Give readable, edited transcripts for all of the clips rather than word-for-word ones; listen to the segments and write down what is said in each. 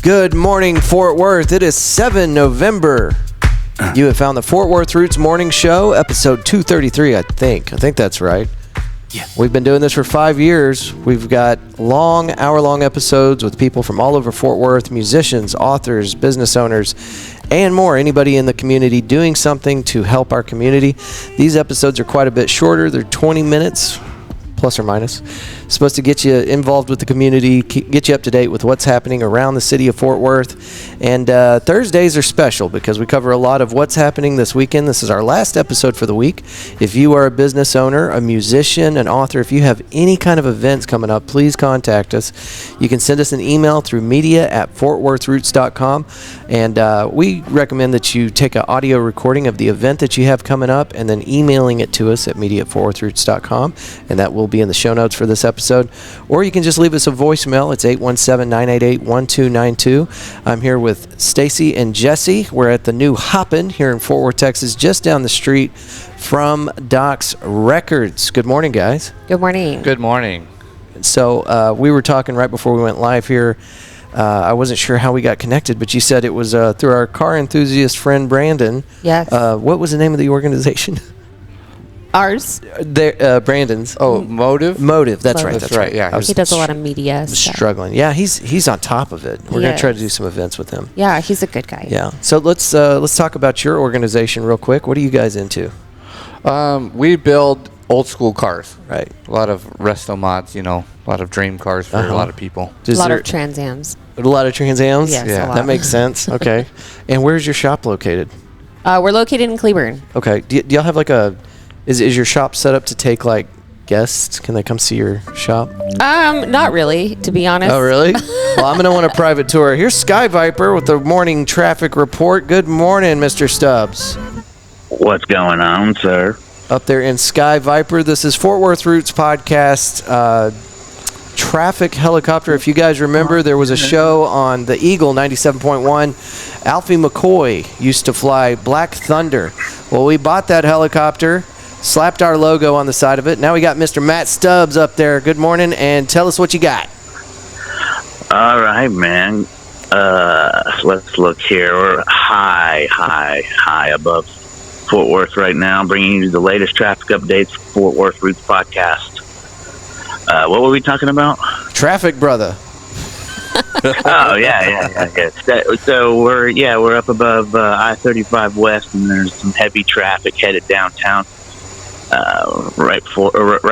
Good morning, Fort Worth. It is 7 November. You have found the Fort Worth Roots Morning Show, episode 233, I think. I think that's right. Yeah. We've been doing this for 5 years. We've got long, hour-long episodes with people from all over Fort Worth, musicians, authors, business owners, and more. Anybody in the community doing something to help our community. These episodes are quite a bit shorter. They're 20 minutes, plus or minus. Supposed to get you involved with the community, get you up to date with what's happening around the city of Fort Worth. And Thursdays are special because we cover a lot of what's happening this weekend. This is our last episode for the week. If you are a business owner, a musician, an author, if you have any kind of events coming up, please contact us. You can send us an email through media@fortworthroots.com. And we recommend that you take an audio recording of the event that you have coming up and then emailing it to us at media@fortworthroots.com. And that will be in the show notes for this episode. Or you can just leave us a voicemail. It's 817-988-1292. I'm here with Stacie and Jessie. We're at the new Hoppin' here in Fort Worth, Texas, just down the street from Doc's Records. Good morning, guys. Good morning. Good morning. So we were talking right before we went live here. I wasn't sure how we got connected, but you said it was through our car enthusiast friend, Brandon. Yes. What was the name of the organization? Ours. Brandon's. Oh, Motive? Motive. That's right. That's right. Yeah. He does a lot of media stuff. Struggling. Yeah, he's on top of it. We're going to try to do some events with him. Yeah, he's a good guy. Yeah. So let's talk about your organization real quick. What are you guys into? We build old school cars. Right. A lot of resto mods, a lot of dream cars for a lot of people. A lot of Trans Ams. A lot of Trans Ams? Yes, Yeah. a lot. That makes sense. Okay. And where's your shop located? We're located in Cleburne. Okay. Do y'all have like is your shop set up to take like guests? Can they come see your shop? Not really, to be honest. Oh, really? Well, I'm going to want a private tour. Here's Sky Viper with the morning traffic report. Good morning, Mr. Stubbs. What's going on, sir? Up there in Sky Viper. This is Fort Worth Roots podcast traffic helicopter. If you guys remember, there was a show on the Eagle 97.1. Alfie McCoy used to fly Black Thunder. Well, we bought that helicopter, slapped our logo on the side of it. Now we got Mr. Matt Stubbs up there. Good morning, and tell us what you got. All right, man. Let's look here. We're high above Fort Worth right now, bringing you the latest traffic updates for Fort Worth Roots podcast. What were we talking about? Traffic, brother. Oh, yeah. So we're up above I-35 West, and there's some heavy traffic headed downtown. Right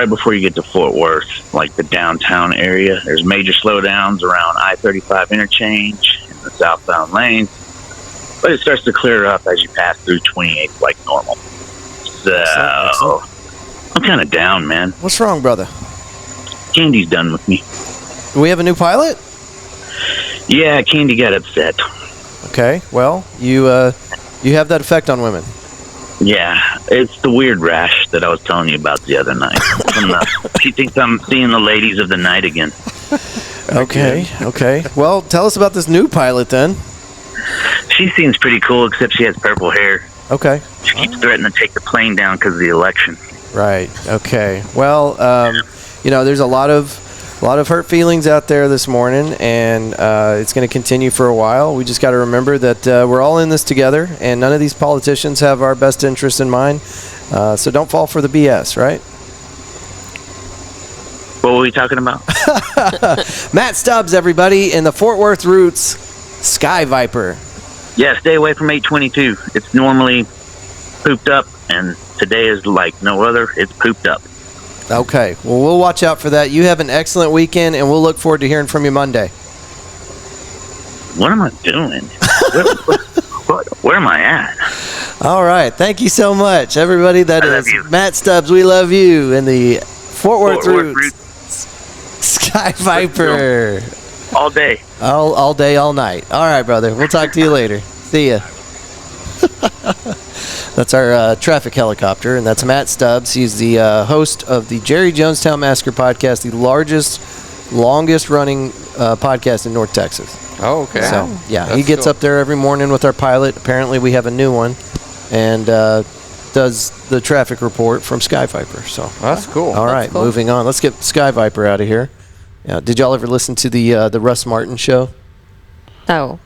before you get to Fort Worth, like the downtown area, there's major slowdowns around I-35 interchange in the southbound lanes, but it starts to clear up as you pass through 28 like normal. So I'm kind of down, man. What's wrong, brother? Candy's done with me. Do we have a new pilot? Yeah, Candy got upset. Okay, well, you have that effect on women. Yeah, it's the weird rash that I was telling you about the other night. She thinks I'm seeing the ladies of the night again. Okay. Well, tell us about this new pilot then. She seems pretty cool, except she has purple hair. Okay. She keeps threatening to take the plane down because of the election. Right. Okay. Well, there's a lot of hurt feelings out there this morning, and it's going to continue for a while. We just got to remember that we're all in this together, and none of these politicians have our best interest in mind. So don't fall for the BS, right? What were we talking about? Matt Stubbs, everybody, in the Fort Worth Roots Sky Viper. Yeah, stay away from 822. It's normally pooped up, and today is like no other. It's pooped up. Okay. Well, we'll watch out for that. You have an excellent weekend, and we'll look forward to hearing from you Monday. What am I doing? Where am I at? All right. Thank you so much, everybody. That is Matt Stubbs. We love you in the Fort Worth Roots Sky Viper. All day. All day, all night. All right, brother. We'll talk to you later. See ya. That's our traffic helicopter, and that's Matt Stubbs. He's the host of the Jerry Jonestown Massacre podcast, the largest longest running podcast in North Texas. Oh, okay. So, yeah, he That's gets cool. up there every morning with our pilot. Apparently, we have a new one, and does the traffic report from Sky Viper. So That's cool. all right, cool. moving on. Let's get Sky Viper out of here. Yeah, did y'all ever listen to the Russ Martin show No.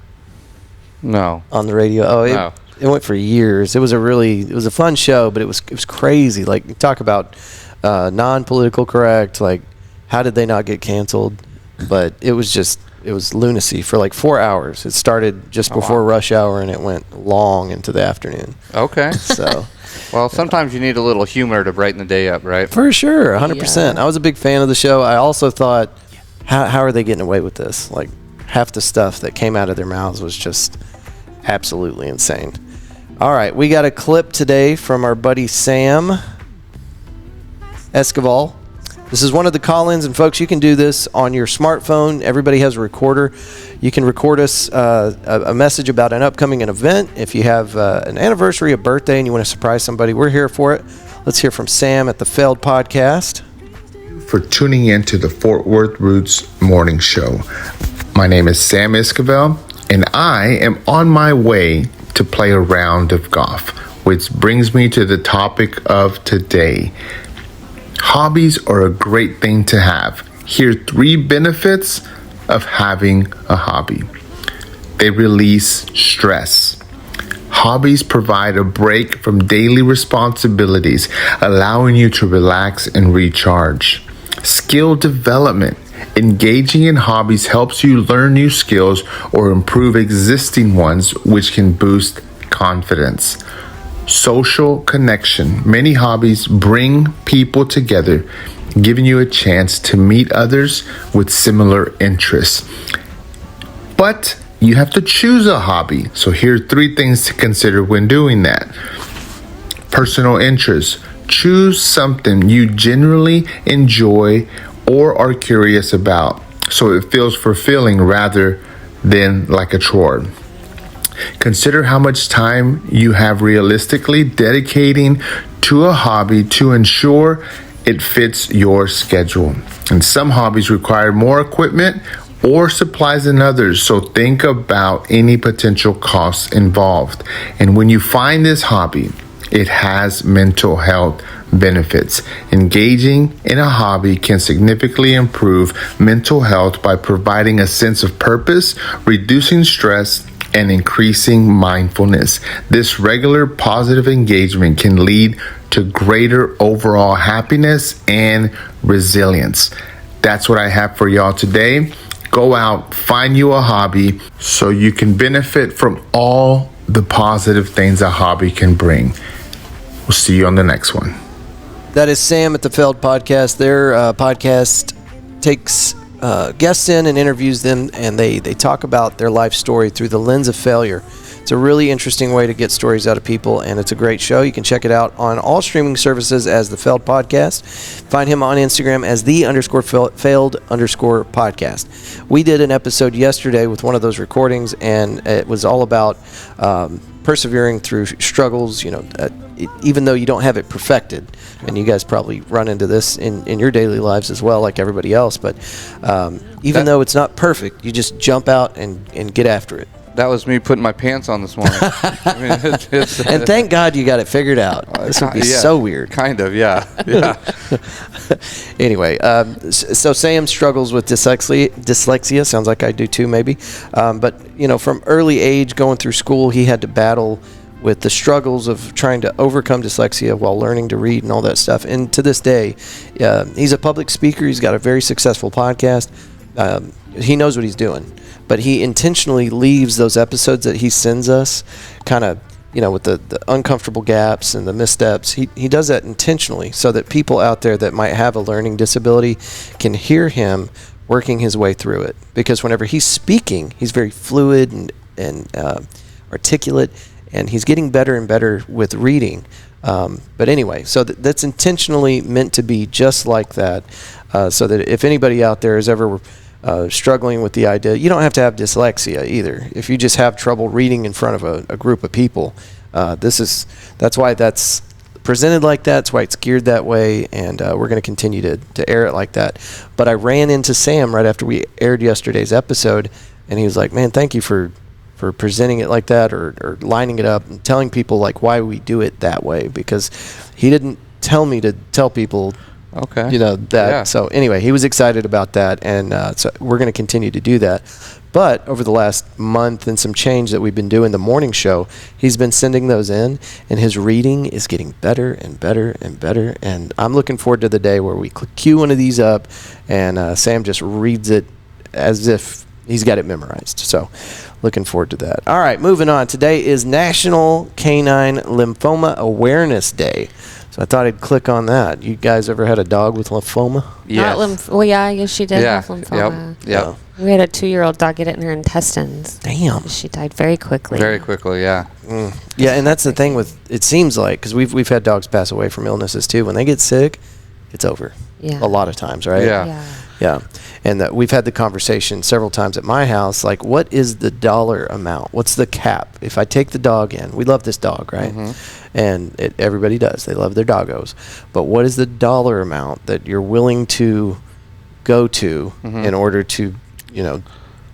No. on the radio? Oh, No. it went for years. It was a fun show, but it was crazy. Like, you talk about non-political correct. Like, how did they not get canceled? But it was lunacy for like 4 hours. It started just before rush hour, and it went long into the afternoon. Okay. So. Well, sometimes you need a little humor to brighten the day up, right? For sure, 100%. Yeah. I was a big fan of the show. I also thought, how are they getting away with this? Like, half the stuff that came out of their mouths was just absolutely insane. All right, we got a clip today from our buddy Sam Escobar. This is one of the call-ins, and folks, you can do this on your smartphone. Everybody has a recorder. You can record us a message about an upcoming event. If you have an anniversary, a birthday, and you want to surprise somebody, we're here for it. Let's hear from Sam at the Failed Podcast. For tuning in to the Fort Worth Roots Morning Show. My name is Sam Escobar, and I am on my way to play a round of golf, which brings me to the topic of today. Hobbies are a great thing to have. Here are 3 benefits of having a hobby. They release stress. Hobbies provide a break from daily responsibilities, allowing you to relax and recharge. Skill development. Engaging in hobbies helps you learn new skills or improve existing ones, which can boost confidence. Social connection. Many hobbies bring people together, giving you a chance to meet others with similar interests. But you have to choose a hobby. So here are 3 things to consider when doing that. Personal interest. Choose something you generally enjoy or are curious about, so it feels fulfilling rather than like a chore. Consider how much time you have realistically dedicating to a hobby to ensure it fits your schedule. And some hobbies require more equipment or supplies than others, so think about any potential costs involved. And when you find this hobby, it has mental health benefits. Engaging in a hobby can significantly improve mental health by providing a sense of purpose, reducing stress, and increasing mindfulness. This regular positive engagement can lead to greater overall happiness and resilience. That's what I have for y'all today. Go out, find you a hobby so you can benefit from all the positive things a hobby can bring. We'll see you on the next one. That is Sam at the Failed Podcast. Their podcast takes guests in and interviews them, and they talk about their life story through the lens of failure. It's a really interesting way to get stories out of people, and it's a great show. You can check it out on all streaming services as the Failed Podcast. Find him on Instagram as the_failed_podcast. We did an episode yesterday with one of those recordings, and it was all about persevering through struggles, even though you don't have it perfected. And you guys probably run into this in your daily lives as well, like everybody else. But even though it's not perfect, you just jump out and get after it. That was me putting my pants on this morning. I mean, it's And thank God you got it figured out. This would be so weird. Kind of, yeah. Yeah. Anyway, so Sam struggles with dyslexia. Sounds like I do too, maybe. But, from early age going through school, he had to battle with the struggles of trying to overcome dyslexia while learning to read and all that stuff. And to this day, he's a public speaker. He's got a very successful podcast. He knows what he's doing. But he intentionally leaves those episodes that he sends us kind of, with the uncomfortable gaps and the missteps. He does that intentionally so that people out there that might have a learning disability can hear him working his way through it. Because whenever he's speaking, he's very fluid and articulate, and he's getting better and better with reading. But anyway, so that's intentionally meant to be just like that, so that if anybody out there is ever struggling with the idea, you don't have to have dyslexia either. If you just have trouble reading in front of a group of people, that's why that's presented like that. That's why it's geared that way, and we're going to continue to air it like that. But I ran into Sam right after we aired yesterday's episode, and he was like, man, thank you for presenting it like that, or lining it up and telling people like why we do it that way, because he didn't tell me to tell people Okay. that. Yeah. So anyway, he was excited about that, and so we're going to continue to do that. But over the last month and some change that we've been doing the morning show, he's been sending those in, and his reading is getting better and better and better. And I'm looking forward to the day where we cue one of these up, and Sam just reads it as if he's got it memorized. So looking forward to that. All right, moving on. Today is National Canine Lymphoma Awareness Day. So I thought I'd click on that. You guys ever had a dog with lymphoma? Yes. Well, yeah, I guess she did Yeah. have lymphoma. Yep. We had a 2-year-old dog get it in her intestines. Damn. She died very quickly. Very quickly, yeah. Yeah, and that's the thing with, it seems like, because we've had dogs pass away from illnesses too. When they get sick, it's over. Yeah. A lot of times, right? Yeah. Yeah. Yeah. And we've had the conversation several times at my house, like, what is the dollar amount? What's the cap? If I take the dog in, we love this dog, right? And everybody does. They love their doggos. But what is the dollar amount that you're willing to go to in order to,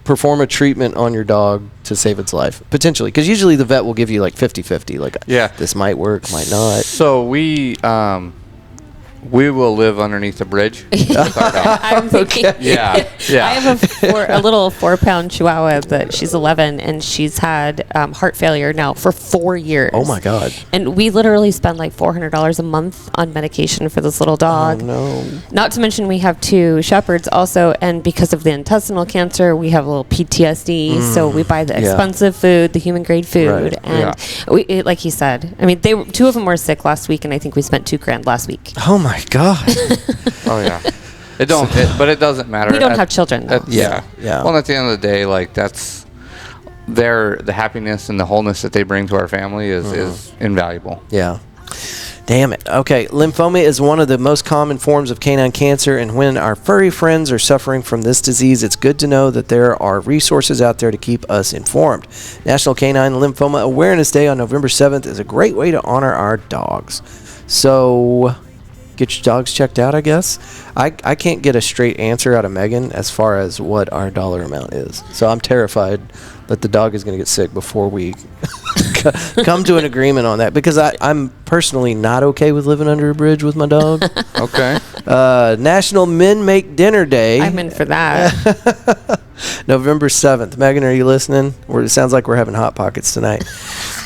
perform a treatment on your dog to save its life? Potentially. Because usually the vet will give you like 50-50. Like, Yeah. this might work, might not. So we will live underneath a bridge with our dog. I'm thinking, Yeah. Yeah. I have a little 4-pound Chihuahua, but she's 11, and she's had heart failure now for 4 years. Oh, my God. And we literally spend like $400 a month on medication for this little dog. Oh, no. Not to mention we have 2 shepherds also, and because of the intestinal cancer, we have a little PTSD. So we buy the expensive food, the human grade food, Right. and like he said, I mean, 2 of them were sick last week, and I think we spent $2,000 last week. Oh, my God. Oh yeah. But it doesn't matter. We don't have children, though. Yeah. Well, at the end of the day, like that's the happiness and the wholeness that they bring to our family is invaluable. Yeah. Damn it. Okay, lymphoma is one of the most common forms of canine cancer, and when our furry friends are suffering from this disease, it's good to know that there are resources out there to keep us informed. National Canine Lymphoma Awareness Day on November 7th is a great way to honor our dogs. So get your dogs checked out, I guess. I can't get a straight answer out of Megan as far as what our dollar amount is. So I'm terrified that the dog is going to get sick before we come to an agreement on that, because I'm personally not okay with living under a bridge with my dog. Okay. National Men Make Dinner Day. I'm in for that. November 7th. Megan, are you listening? It sounds like we're having Hot Pockets tonight.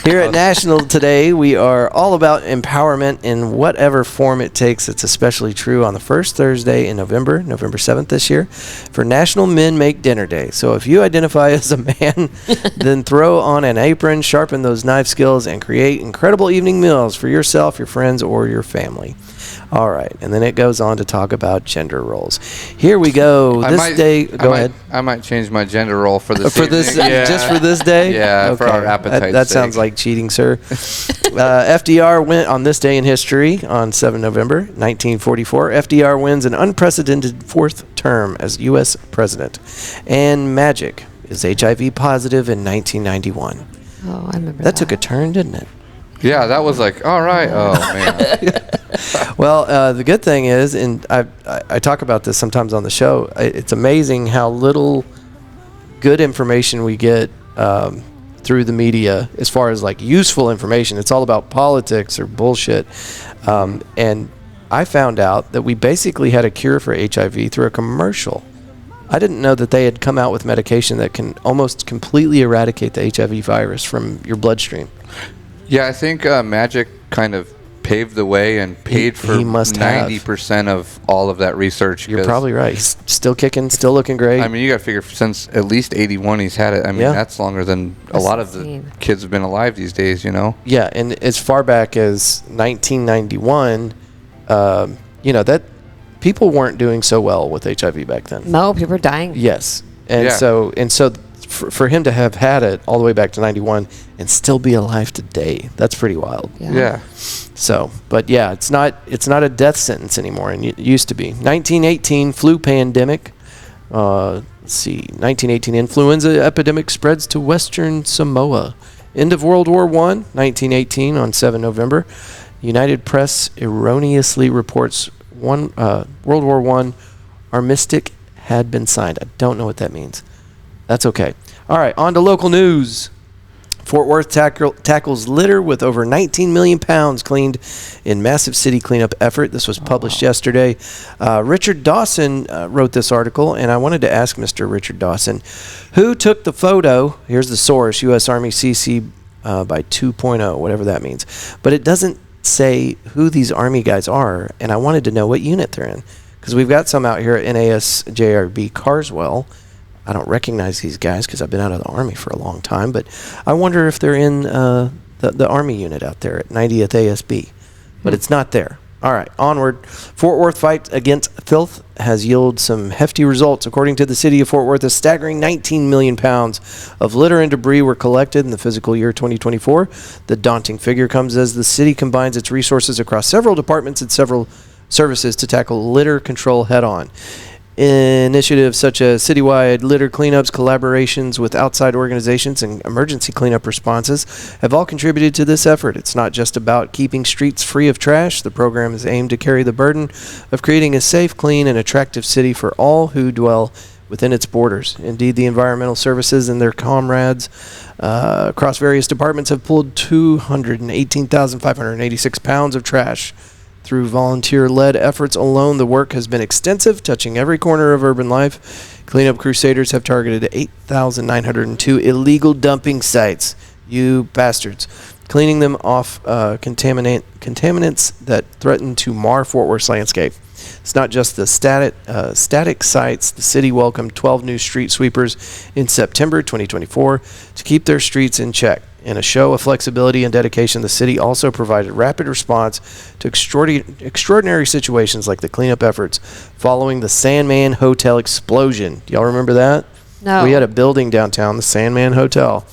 Here at National today, we are all about empowerment in whatever form it takes. It's especially true on the first Thursday in November 7th this year, for National Men Make Dinner Day. So if you identify as a man, then throw on an apron, sharpen those knife skills, and create incredible evening meals for yourself, your friends, or your family. All right, and then it goes on to talk about gender roles. Here we go. Go ahead. I might change my gender role for this. Just for this day. Yeah, for our appetite. That sounds like cheating, sir. FDR went on this day in history on 7 November 1944. FDR wins an unprecedented 4th term as U.S. president, and Magic is HIV positive in 1991. Oh, I remember That took a turn, didn't it? Yeah, that was like, all right. Oh man. Well, the good thing is, and I talk about this sometimes on the show, it's amazing how little good information we get through the media as far as like useful information. It's all about politics or bullshit. And I found out that we basically had a cure for HIV through a commercial. I didn't know that they had come out with medication that can almost completely eradicate the HIV virus from your bloodstream. Yeah, I think Magic kind of paved the way and paid for 90% of all of that research. You're probably right. He's still kicking, still looking great. I mean, you got to figure since at least 81 he's had it. I mean, that's longer than a lot of the kids have been alive these days, you know? Yeah, and as far back as 1991, that people weren't doing so well with HIV back then. No, people were dying. Yes. And so for him to have had it all the way back to 91 and still be alive today, that's pretty wild. Yeah. So, but yeah, it's not a death sentence anymore, and it used to be. 1918 flu pandemic. Let's see. 1918 influenza epidemic spreads to Western Samoa. End of World War I, 1918 on 7 November. United Press erroneously reports World War I armistice had been signed. I don't know what that means. That's okay. All right, on to local news. Fort Worth tackles litter with over 19 million pounds cleaned in massive city cleanup effort. This was published yesterday. Richard Dawson wrote this article, and I wanted to ask Mr. Richard Dawson, who took the photo? Here's the source, U.S. Army CC by 2.0, whatever that means. But it doesn't say who these Army guys are, and I wanted to know what unit they're in. Because we've got some out here at NASJRB Carswell. I don't recognize these guys because I've been out of the Army for a long time, but I wonder if they're in the Army unit out there at 90th ASB. But it's not there. All right, onward. Fort Worth fight against filth has yielded some hefty results. According to the city of Fort Worth, a staggering 19 million pounds of litter and debris were collected in the fiscal year 2024. The daunting figure comes as the city combines its resources across several departments and several services to tackle litter control head-on. Initiatives such as citywide litter cleanups, collaborations with outside organizations, and emergency cleanup responses have all contributed to this effort. It's not just about keeping streets free of trash. The program is aimed to carry the burden of creating a safe, clean, and attractive city for all who dwell within its borders. Indeed, the environmental services and their comrades across various departments have pulled 218,586 pounds of trash. Through volunteer-led efforts alone, the work has been extensive, touching every corner of urban life. Cleanup Crusaders have targeted 8,902 illegal dumping sites. You bastards. Cleaning them off contaminants that threaten to mar Fort Worth's landscape. It's not just the static sites. The city welcomed 12 new street sweepers in September 2024 to keep their streets in check. In a show of flexibility and dedication, the city also provided rapid response to extraordinary situations like the cleanup efforts following the Sandman Hotel explosion. Do y'all remember that? No. We had a building downtown, the Sandman Hotel.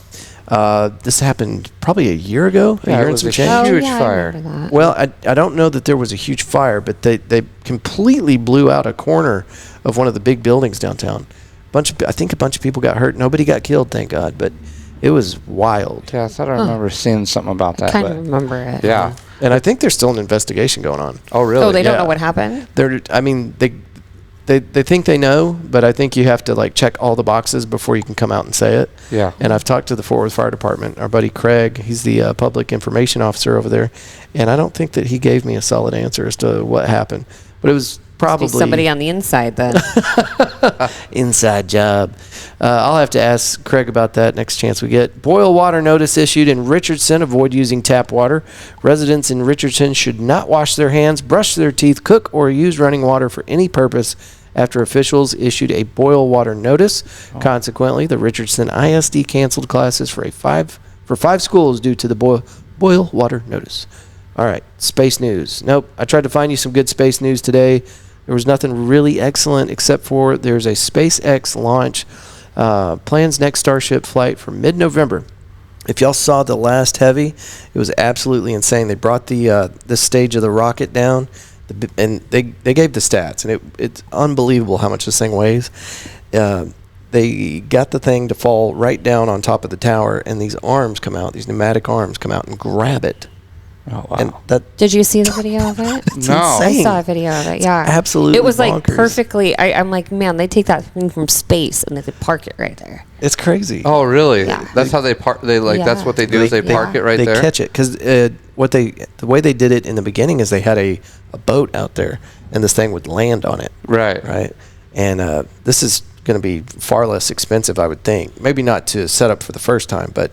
This happened probably a year ago. Yeah, a year it and was some a change. huge I fire. remember that. Well, I don't know that there was a huge fire, but they completely blew out a corner of one of the big buildings downtown. I think a bunch of people got hurt. Nobody got killed, thank God, but it was wild. Yeah, I thought I remember seeing something about that. I kind of remember it. Yeah. And I think there's still an investigation going on. Oh, really? Oh, they don't Yeah. know what happened? They think they know, but I think you have to check all the boxes before you can come out and say it. Yeah. And I've talked to the Fort Worth Fire Department. Our buddy Craig, he's the public information officer over there, and I don't think that he gave me a solid answer as to what happened. But it was probably Somebody on the inside then. inside job. I'll have to ask Craig about that next chance we get. Boil water notice issued in Richardson. Avoid using tap water. Residents in Richardson should not wash their hands, brush their teeth, cook, or use running water for any purpose after officials issued a boil water notice. Consequently, the Richardson ISD canceled classes for five schools due to the boil water notice. All right, space news. Nope, I tried to find you some good space news today. There was nothing really excellent except for there's a SpaceX launch. Plans next Starship flight for mid-November. If y'all saw the last Heavy, it was absolutely insane. They brought the stage of the rocket down, and they gave the stats, and it's unbelievable how much this thing weighs. They got the thing to fall right down on top of the tower, and these arms come out, these pneumatic arms come out and grab it. Oh, wow. And that Did you see the video of it? it's No. I insane. saw a video of it, yeah. absolutely It was bonkers. perfectly, I'm like, man, they take that thing from space and they park it right there. It's crazy. Oh, really? Yeah. That's how they park. That's Yeah. what they do. Is they park it right they there. catch it because the way they did it in the beginning is they had a boat out there, and this thing would land on it. Right. And this is going to be far less expensive, I would think. Maybe not to set up for the first time, but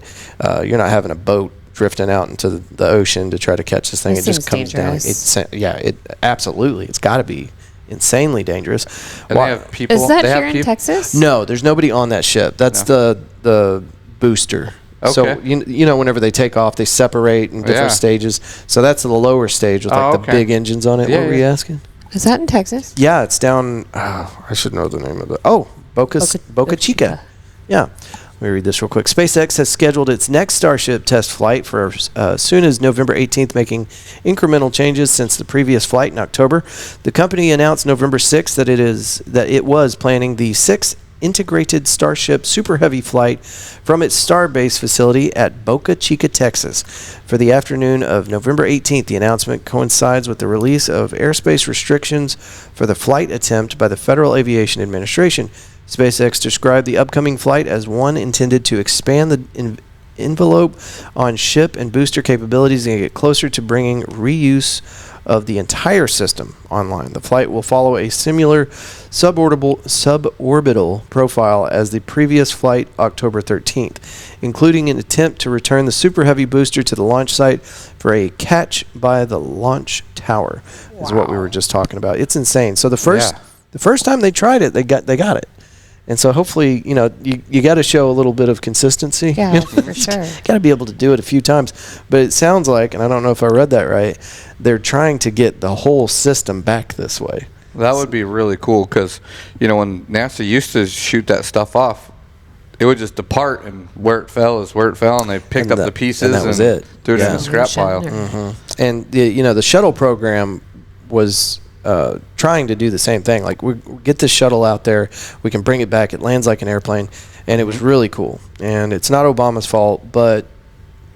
you're not having a boat drifting out into the ocean to try to catch this thing. It It just seems comes dangerous. down. It absolutely. It's got to be insanely dangerous. And Why- they have people. Is that they here have in Texas? No, there's nobody on that ship. That's the booster. So Okay. you know whenever they take off, they separate in different Yeah. stages. So that's the lower stage with the okay. big engines on it. Yeah, What were you asking? Is that in Texas? Yeah, it's down. I should know the name of it. Oh, Boca Chica. Yeah. Let me read this real quick. SpaceX has scheduled its next Starship test flight for soon as November 18th, making incremental changes since the previous flight in October. The company announced November 6th that it was planning the 6 integrated Starship Super Heavy flight from its Starbase facility at Boca Chica, Texas. For the afternoon of November 18th, the announcement coincides with the release of airspace restrictions for the flight attempt by the Federal Aviation Administration. SpaceX described the upcoming flight as one intended to expand the envelope on ship and booster capabilities and get closer to bringing reuse of the entire system online. The flight will follow a similar suborbital profile as the previous flight, October 13th, including an attempt to return the Super Heavy booster to the launch site for a catch by the launch tower. Wow. Is what we were just talking about. It's insane. So the first time they tried it, they got it. And so hopefully, you got to show a little bit of consistency. Yeah, for sure. Got to be able to do it a few times. But it sounds like, and I don't know if I read that right, they're trying to get the whole system back this way. That would be really cool because, when NASA used to shoot that stuff off, it would just depart, and where it fell is where it fell, and they picked up the pieces and that was it. Threw it in the scrap pile. Mm-hmm. And, the shuttle program was trying to do the same thing. Like, we get this shuttle out there, we can bring it back, it lands like an airplane, and it was really cool. And it's not Obama's fault, but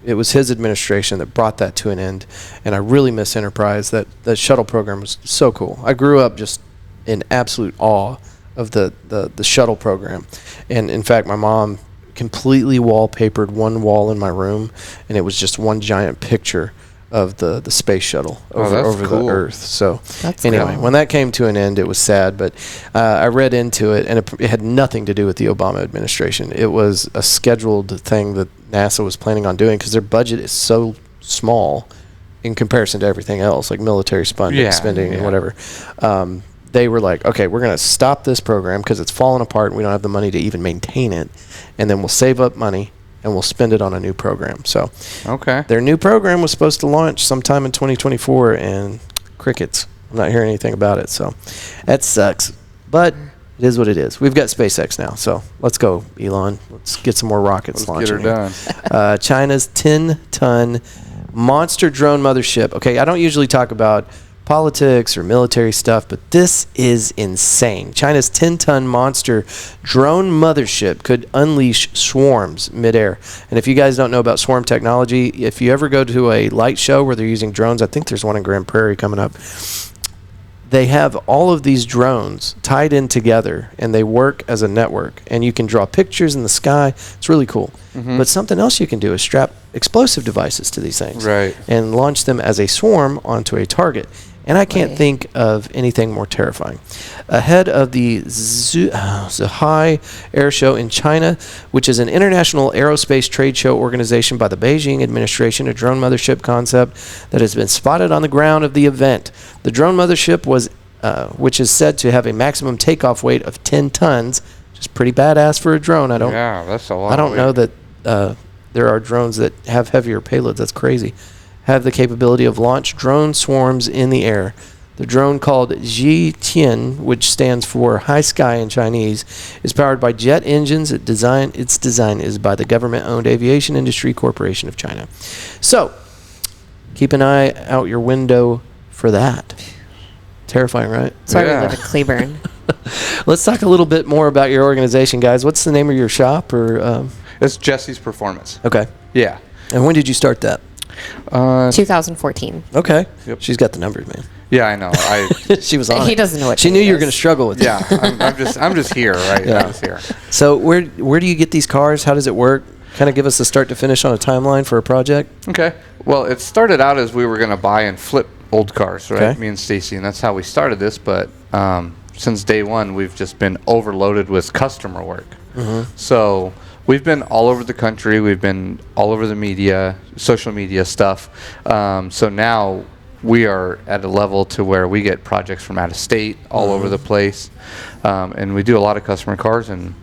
it was his administration that brought that to an end. And I really miss Enterprise. That shuttle program was so cool. I grew up just in absolute awe of the shuttle program. And in fact, my mom completely wallpapered one wall in my room, and it was just one giant picture of the space shuttle over cool. the Earth. So that's anyway, cool. when that came to an end, it was sad. But I read into it, and it had nothing to do with the Obama administration. It was a scheduled thing that NASA was planning on doing because their budget is so small in comparison to everything else, like military spending and whatever. They were like, okay, we're going to stop this program because it's falling apart and we don't have the money to even maintain it. And then we'll save up money and we'll spend it on a new program. So their new program was supposed to launch sometime in 2024, and crickets. I'm not hearing anything about it. So that sucks. But it is what it is. We've got SpaceX now. So let's go, Elon. Let's get some more rockets launching. Let's get her done. China's 10-ton monster drone mothership. Okay, I don't usually talk about politics or military stuff, but this is insane. China's 10-ton monster drone mothership could unleash swarms midair. And if you guys don't know about swarm technology, if you ever go to a light show where they're using drones, I think there's one in Grand Prairie coming up, they have all of these drones tied in together, and they work as a network. And you can draw pictures in the sky. It's really cool. Mm-hmm. But something else you can do is strap explosive devices to these things and launch them as a swarm onto a target. And I can't think of anything more terrifying. Ahead of the Zhuhai Air Show in China, which is an international aerospace trade show organization by the Beijing administration, a drone mothership concept that has been spotted on the ground of the event. The drone mothership was, which is said to have a maximum takeoff weight of 10 tons, which is pretty badass for a drone. That's a lot. I don't know that there are drones that have heavier payloads. That's crazy. Have the capability of launch drone swarms in the air. The drone, called Zhitian, which stands for High Sky in Chinese, is powered by jet engines. Its design is by the government-owned Aviation Industry Corporation of China. So, keep an eye out your window for that. Terrifying, right? Sorry, we live in Cleburne. Let's talk a little bit more about your organization, guys. What's the name of your shop? It's Jessie's Performance. Okay. Yeah. And when did you start that? 2014. Okay. Yep. She's got the numbers, man. Yeah, I know. She was on. He doesn't know what she knew you were going to struggle with it. Yeah, I'm just here, right? Yeah. I'm just here. So where do you get these cars? How does it work? Kind of give us a start to finish on a timeline for a project. Okay. Well, it started out as we were going to buy and flip old cars, right? Okay. Me and Stacie, and that's how we started this. But since day one, we've just been overloaded with customer work. Mm-hmm. So we've been all over the country. We've been all over the media, social media stuff. So now we are at a level to where we get projects from out of state, all over the place. And we do a lot of customer cars. And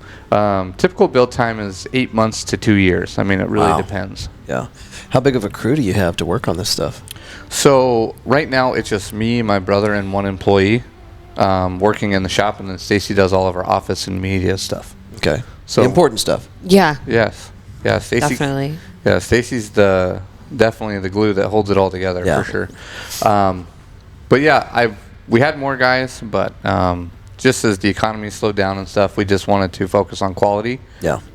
typical build time is 8 months to 2 years. I mean, it really depends. Yeah. How big of a crew do you have to work on this stuff? So right now it's just me, my brother, and one employee working in the shop. And then Stacie does all of our office and media stuff. Okay. So the important stuff. Yeah. Yes. Yeah, Stacie. Definitely. Yeah, Stacie's definitely the glue that holds it all together for sure. But yeah, we had more guys, but just as the economy slowed down and stuff, we just wanted to focus on quality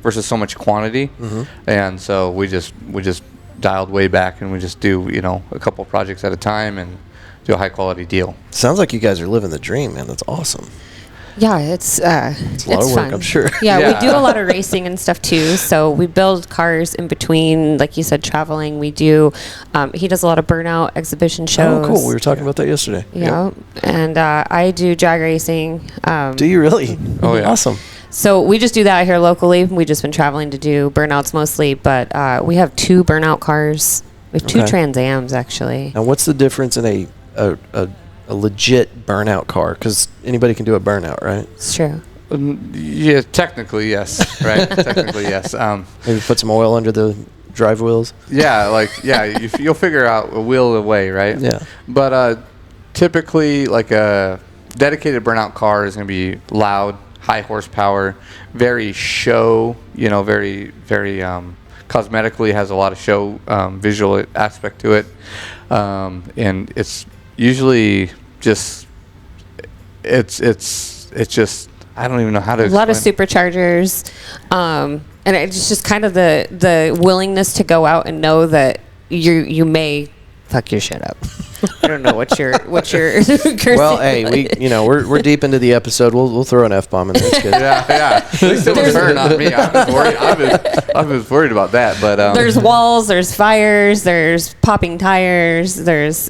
versus so much quantity. And so we just dialed way back, and we just do, a couple projects at a time and do a high quality deal. Sounds like you guys are living the dream, man. That's awesome. Yeah, it's a lot of work, fun. I'm sure. Yeah, we do a lot of racing and stuff too. So we build cars in between, like you said, traveling. We do. He does a lot of burnout exhibition shows. Oh, cool. We were talking about that yesterday. Yeah, and I do drag racing. Do you really? Oh, yeah. Awesome. So we just do that here locally. We've just been traveling to do burnouts mostly, but we have 2 burnout cars. We have 2 Trans Ams actually. Now, what's the difference in a legit burnout car? Because anybody can do a burnout, right? It's true. Yeah, technically yes. Right, technically yes. Maybe put some oil under the drive wheels. Yeah, you'll figure out a wheel away, right? Yeah. But typically, like a dedicated burnout car is going to be loud, high horsepower, very show. Very very cosmetically has a lot of show visual aspect to it, and it's usually just it's just I don't even know how to explain. A lot of superchargers, and it's just kind of the willingness to go out and know that you may fuck your shit up. I don't know what you're cursing. Well, hey, we're deep into the episode. We'll throw an F-bomb in there. It's good. Yeah. At least it was her, not me. I was worried about that, but there's walls, there's fires, there's popping tires, there's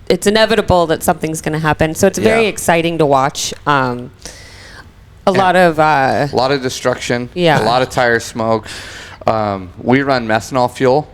it's inevitable that something's going to happen. So it's very exciting to watch. A lot of destruction. Yeah. A lot of tire smoke. We run methanol fuel.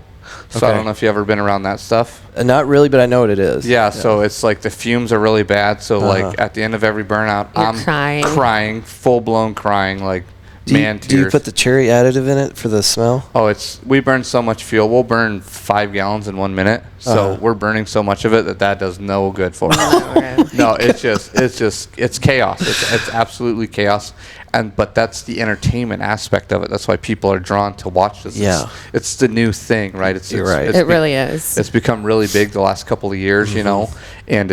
So I don't know if you've ever been around that stuff. Not really, but I know what it is. Yeah, so it's like the fumes are really bad. So like at the end of every burnout, I'm crying, full-blown crying, like tears. Do you put the cherry additive in it for the smell? Oh, we burn so much fuel. We'll burn 5 gallons in 1 minute. So we're burning so much of it that does no good for us. No, it's chaos. It's absolutely chaos. But that's the entertainment aspect of it. That's why people are drawn to watch this. Yeah. It's the new thing, right? You're right. It really is. It's become really big the last couple of years, and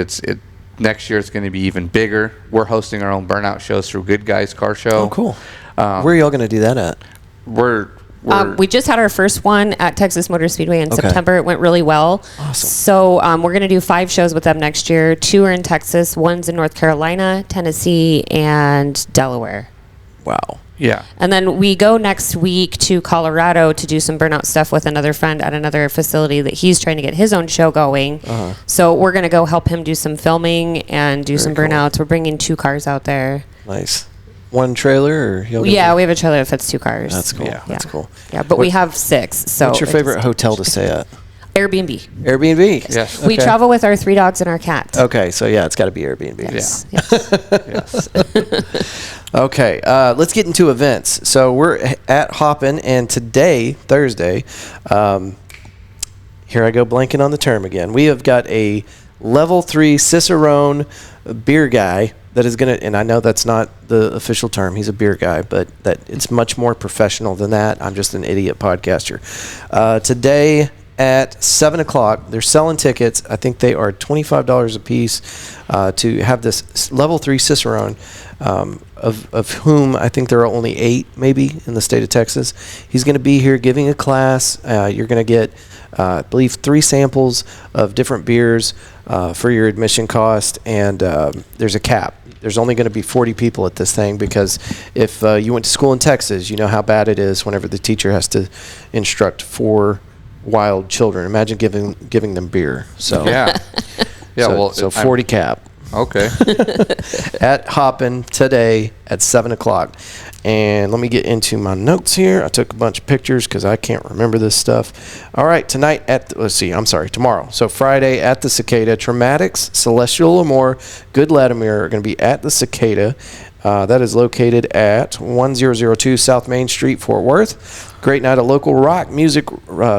next year it's going to be even bigger. We're hosting our own burnout shows through Good Guys Car Show. Oh, cool. Where are y'all going to do that at? We just had our first one at Texas Motor Speedway in September. It went really well. Awesome. So we're going to do 5 shows with them next year. 2 are in Texas, 1's in North Carolina, Tennessee, and Delaware. Wow. Yeah. And then we go next week to Colorado to do some burnout stuff with another friend at another facility that he's trying to get his own show going. So we're going to go help him do some filming and do some burnouts. We're bringing 2 cars out there. Nice. 1 trailer? We have a trailer that fits 2 cars. That's cool. Yeah. That's cool. Yeah, but we have 6. So what's your favorite hotel to stay at? Airbnb. Airbnb? Yes. We travel with our 3 dogs and our cat. Okay, so it's got to be Airbnb. Yes. Yes. Okay, let's get into events. So we're at Hoppin', and today, Thursday, here I go blanking on the term again. We have got a level 3 Cicerone beer guy that is going to, and I know that's not the official term, he's a beer guy, but that it's much more professional than that. I'm just an idiot podcaster. Today at 7 o'clock, they're selling tickets. I think they are $25 a piece to have this level 3 Cicerone, of whom I think there are only 8 maybe in the state of Texas. He's going to be here giving a class. You're going to get, I believe, 3 samples of different beers for your admission cost, and there's a cap. There's only going to be 40 people at this thing, because if you went to school in Texas, you know how bad it is whenever the teacher has to instruct 4 wild children. Imagine giving them beer. So so 40 cap. Okay. At Hoppin' today at 7 o'clock. And let me get into my notes here. I took a bunch of pictures because I can't remember this stuff. All right, tonight tomorrow. So Friday at the Cicada, Traumatics, Celestial Amour, Good Latimer are going to be at the Cicada. That is located at 1002 South Main Street, Fort Worth. Great night of local rock music,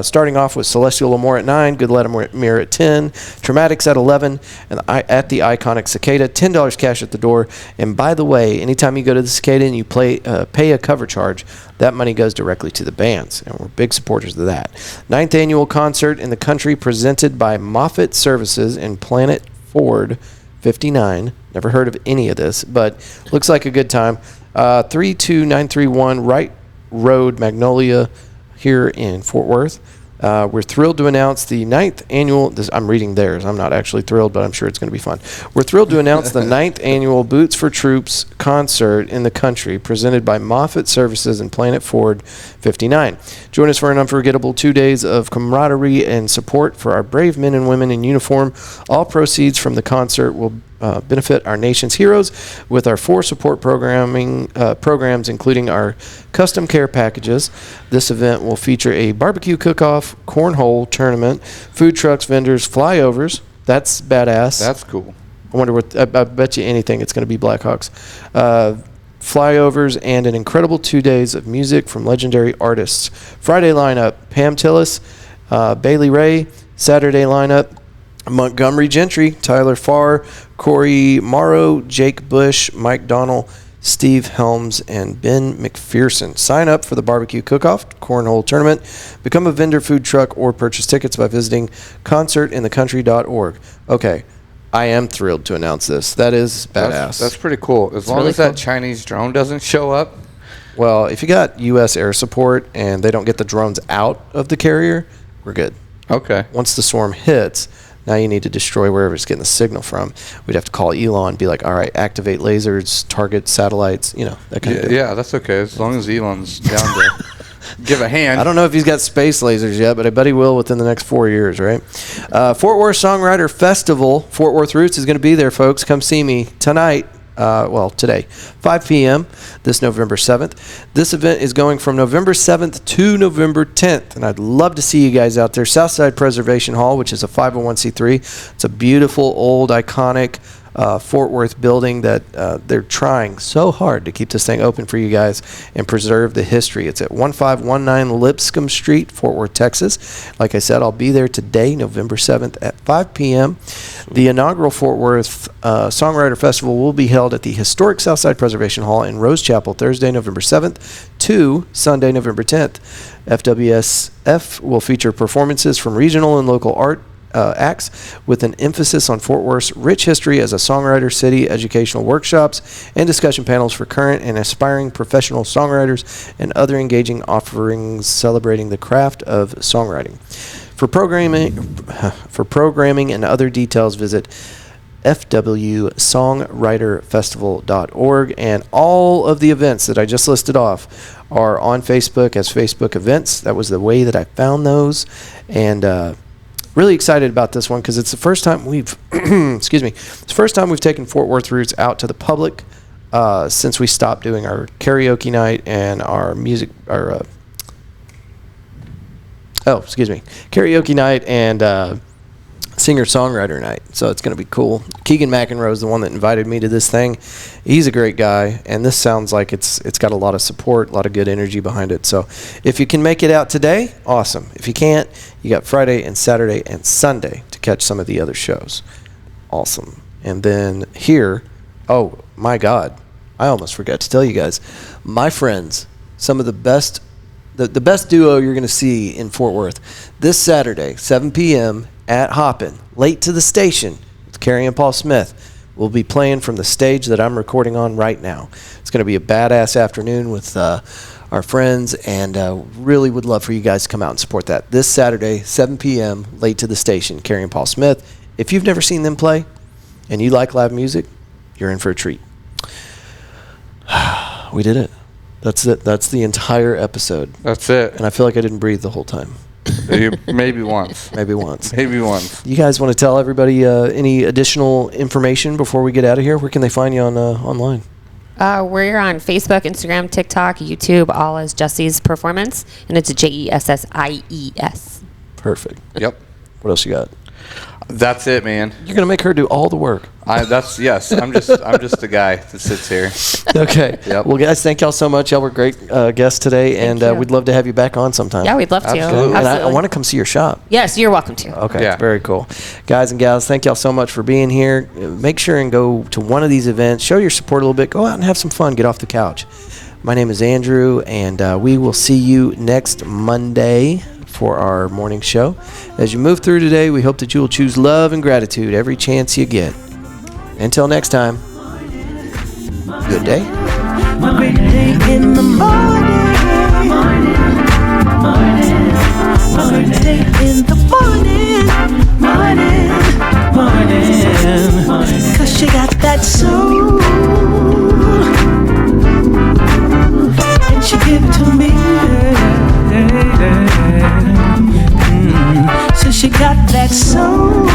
starting off with Celestial Amour at 9, Good Latimer at 10, Traumatics at 11, and at the iconic Cicada, $10 cash at the door. And by the way, anytime you go to the Cicada and you pay a cover charge, that money goes directly to the bands, and we're big supporters of that. 9th annual concert in the country presented by Moffitt Services and Planet Ford 59. Never heard of any of this, but looks like a good time. 32931 Wright Road, Magnolia, here in Fort Worth. We're thrilled to announce the 9th annual, I'm reading theirs, I'm not actually thrilled, but I'm sure it's going to be fun. We're thrilled to announce the 9th annual Boots for Troops concert in the country, presented by Moffitt Services and Planet Ford 59. Join us for an unforgettable 2 days of camaraderie and support for our brave men and women in uniform. All proceeds from the concert will benefit our nation's heroes with our 4 support programs, including our custom care packages. This event will feature a barbecue cook-off, cornhole tournament, food trucks, vendors, flyovers. That's badass. That's cool. I wonder what, I bet you anything it's going to be Blackhawks. Flyovers and an incredible 2 days of music from legendary artists. Friday lineup, Pam Tillis, Bailey Ray. Saturday lineup, Montgomery Gentry, Tyler Farr, Corey Morrow, Jake Bush, Mike Donnell, Steve Helms, and Ben McPherson. Sign up for the barbecue cook-off, cornhole tournament, become a vendor, food truck, or purchase tickets by visiting concertinthecountry.org. Okay, I am thrilled to announce this. That is badass. That's pretty cool. As long really as that cool. Chinese drone doesn't show up. Well, if you got U.S. air support and they don't get the drones out of the carrier, we're good. Okay. Once the swarm hits, now you need to destroy wherever it's getting the signal from. We'd have to call Elon and be like, all right, activate lasers, target satellites, that kind of thing. Yeah, that's okay. As long as Elon's down to give a hand. I don't know if he's got space lasers yet, but I bet he will within the next 4 years, right? Fort Worth Songwriter Festival, Fort Worth Roots is going to be there, folks. Come see me tonight. Today, 5 p.m., this November 7th. This event is going from November 7th to November 10th, and I'd love to see you guys out there. Southside Preservation Hall, which is a 501c3. It's a beautiful, old, iconic Fort Worth building that they're trying so hard to keep this thing open for you guys and preserve the history. It's at 1519 Lipscomb Street, Fort Worth, Texas. Like I said, I'll be there today, November 7th at 5 p.m. The inaugural Fort Worth Songwriter Festival will be held at the historic Southside Preservation Hall in Rose Chapel, Thursday, November 7th to Sunday, November 10th. FWSF will feature performances from regional and local art acts with an emphasis on Fort Worth's rich history as a songwriter city, educational workshops, and discussion panels for current and aspiring professional songwriters, and other engaging offerings celebrating the craft of songwriting. For programming and other details, visit fwsongwriterfestival.org, and all of the events that I just listed off are on Facebook as Facebook events. That was the way that I found those, and really excited about this one because it's the first time we've it's the first time we've taken Fort Worth Roots out to the public since we stopped doing our karaoke night and our karaoke night and singer-songwriter night. So it's going to be cool. Keegan McEnroe is the one that invited me to this thing. He's a great guy, and this sounds like it's got a lot of support, a lot of good energy behind it. So if you can make it out today, awesome. If you can't, you got Friday and Saturday and Sunday to catch some of the other shows. Awesome. And then here, oh my God, I almost forgot to tell you guys, my friends, some of the best duo you're going to see in Fort Worth this Saturday, 7 p.m. at Hoppin', late to the station with Carrie and Paul Smith. We'll be playing from the stage that I'm recording on right now. It's going to be a badass afternoon with our friends, and really would love for you guys to come out and support that. This Saturday, 7 p.m., late to the station, Carrie and Paul Smith. If you've never seen them play and you like live music, you're in for a treat. We did it. That's it. That's the entire episode. That's it. And I feel like I didn't breathe the whole time. Maybe once. Maybe once. Maybe once. You guys want to tell everybody any additional information before we get out of here? Where can they find you on online? We're on Facebook, Instagram, TikTok, YouTube, all as Jessie's Performance, and it's JESSIES. Perfect. Yep. What else you got? That's it, man. You're gonna make her do all the work. Yes. I'm just the guy that sits here. Okay. Yep. Well, guys, thank y'all so much. Y'all were great guests today, and Thank you. we'd love to have you back on sometime. Yeah, we'd love to. Absolutely. And I want to come see your shop. Yes, you're welcome to. Okay, Yeah. very cool. Guys and gals, thank y'all so much for being here. Make sure and go to one of these events. Show your support a little bit. Go out and have some fun. Get off the couch. My name is Andrew, and we will see you next Monday for our morning show. As you move through today, we hope that you will choose love and gratitude every chance you get. Until next time, good day. A great day in the morning. A great day in the morning. 'Cause she got that soul, and she give it to me. So she got that soul.